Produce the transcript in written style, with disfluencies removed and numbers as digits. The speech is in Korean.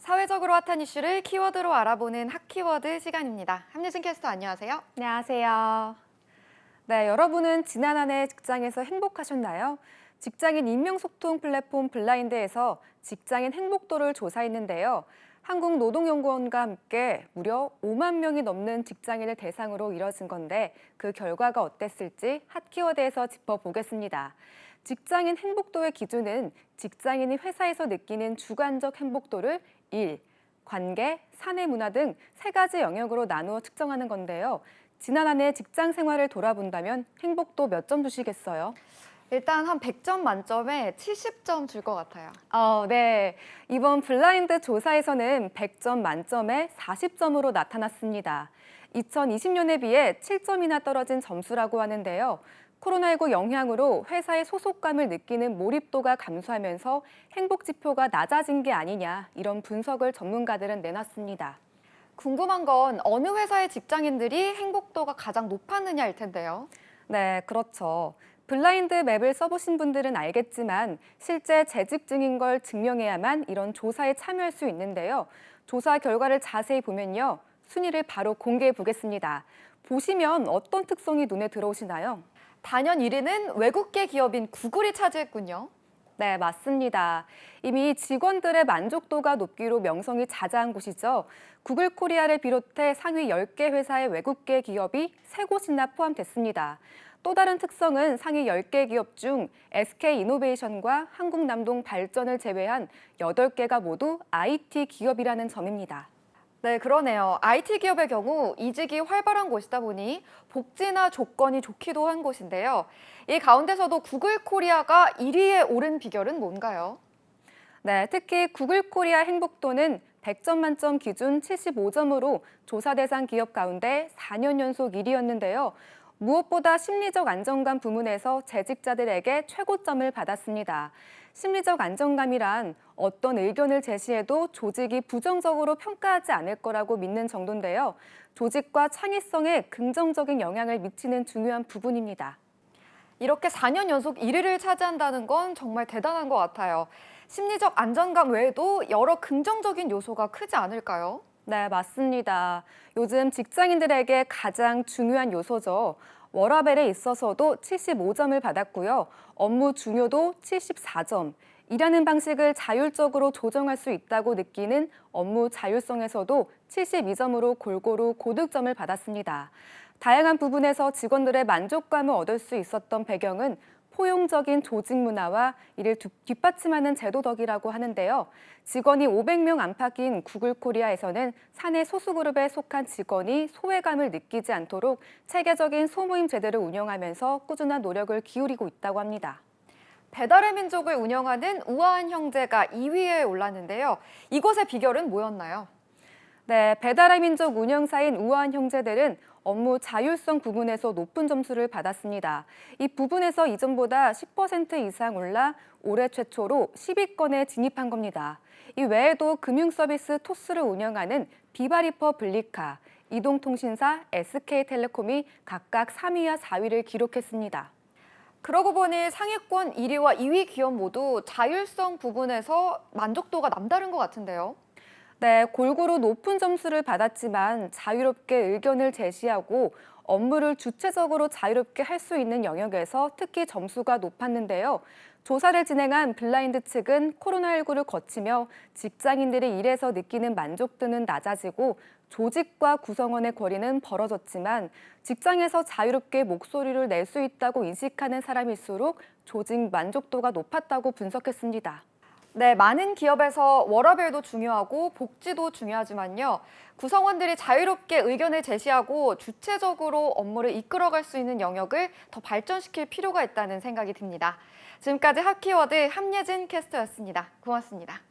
사회적으로 핫한 이슈를 키워드로 알아보는 핫키워드 시간입니다. 함예진 캐스터 안녕하세요. 안녕하세요. 네, 여러분은 지난 한 해 직장에서 행복하셨나요? 직장인 임명소통 플랫폼 블라인드에서 직장인 행복도를 조사했는데요. 한국노동연구원과 함께 무려 5만 명이 넘는 직장인을 대상으로 이뤄진 건데 그 결과가 어땠을지 핫키워드에서 짚어보겠습니다. 직장인 행복도의 기준은 직장인이 회사에서 느끼는 주관적 행복도를 일, 관계, 사내 문화 등 세 가지 영역으로 나누어 측정하는 건데요. 지난 한 해 직장 생활을 돌아본다면 행복도 몇 점 주시겠어요? 일단 한 100점 만점에 70점 줄 것 같아요. 네. 이번 블라인드 조사에서는 100점 만점에 40점으로 나타났습니다. 2020년에 비해 7점이나 떨어진 점수라고 하는데요. 코로나19 영향으로 회사의 소속감을 느끼는 몰입도가 감소하면서 행복 지표가 낮아진 게 아니냐, 이런 분석을 전문가들은 내놨습니다. 궁금한 건 어느 회사의 직장인들이 행복도가 가장 높았느냐일 텐데요. 네, 그렇죠. 블라인드 맵을 써보신 분들은 알겠지만 실제 재직 중인 걸 증명해야만 이런 조사에 참여할 수 있는데요. 조사 결과를 자세히 보면요. 순위를 바로 공개해 보겠습니다. 보시면 어떤 특성이 눈에 들어오시나요? 단연 1위는 외국계 기업인 구글이 차지했군요. 네, 맞습니다. 이미 직원들의 만족도가 높기로 명성이 자자한 곳이죠. 구글 코리아를 비롯해 상위 10개 회사의 외국계 기업이 3곳이나 포함됐습니다. 또 다른 특성은 상위 10개 기업 중 SK이노베이션과 한국남동발전을 제외한 8개가 모두 IT 기업이라는 점입니다. 네, 그러네요. IT 기업의 경우 이직이 활발한 곳이다 보니 복지나 조건이 좋기도 한 곳인데요. 이 가운데서도 구글 코리아가 1위에 오른 비결은 뭔가요? 네, 특히 구글 코리아 행복도는 100점 만점 기준 75점으로 조사 대상 기업 가운데 4년 연속 1위였는데요. 무엇보다 심리적 안정감 부문에서 재직자들에게 최고점을 받았습니다. 심리적 안정감이란 어떤 의견을 제시해도 조직이 부정적으로 평가하지 않을 거라고 믿는 정도인데요. 조직과 창의성에 긍정적인 영향을 미치는 중요한 부분입니다. 이렇게 4년 연속 1위를 차지한다는 건 정말 대단한 것 같아요. 심리적 안정감 외에도 여러 긍정적인 요소가 크지 않을까요? 네, 맞습니다. 요즘 직장인들에게 가장 중요한 요소죠. 워라밸에 있어서도 75점을 받았고요. 업무 중요도 74점. 일하는 방식을 자율적으로 조정할 수 있다고 느끼는 업무 자율성에서도 72점으로 골고루 고득점을 받았습니다. 다양한 부분에서 직원들의 만족감을 얻을 수 있었던 배경은 포용적인 조직 문화와 이를 뒷받침하는 제도 덕이라고 하는데요. 직원이 500명 안팎인 구글 코리아에서는 사내 소수그룹에 속한 직원이 소외감을 느끼지 않도록 체계적인 소모임 제도를 운영하면서 꾸준한 노력을 기울이고 있다고 합니다. 배달의 민족을 운영하는 우아한 형제가 2위에 올랐는데요. 이것의 비결은 뭐였나요? 네, 배달의 민족 운영사인 우아한 형제들은 업무 자율성 부분에서 높은 점수를 받았습니다. 이 부분에서 이전보다 10% 이상 올라 올해 최초로 10위권에 진입한 겁니다. 이 외에도 금융서비스 토스를 운영하는 비바리퍼 블리카, 이동통신사 SK텔레콤이 각각 3위와 4위를 기록했습니다. 그러고 보니 상위권 1위와 2위 기업 모두 자율성 부분에서 만족도가 남다른 것 같은데요. 네, 골고루 높은 점수를 받았지만 자유롭게 의견을 제시하고 업무를 주체적으로 자유롭게 할 수 있는 영역에서 특히 점수가 높았는데요. 조사를 진행한 블라인드 측은 코로나19를 거치며 직장인들이 일에서 느끼는 만족도는 낮아지고 조직과 구성원의 거리는 벌어졌지만 직장에서 자유롭게 목소리를 낼 수 있다고 인식하는 사람일수록 조직 만족도가 높았다고 분석했습니다. 네, 많은 기업에서 워라밸도 중요하고 복지도 중요하지만요. 구성원들이 자유롭게 의견을 제시하고 주체적으로 업무를 이끌어갈 수 있는 영역을 더 발전시킬 필요가 있다는 생각이 듭니다. 지금까지 핫키워드 함예진 캐스터였습니다. 고맙습니다.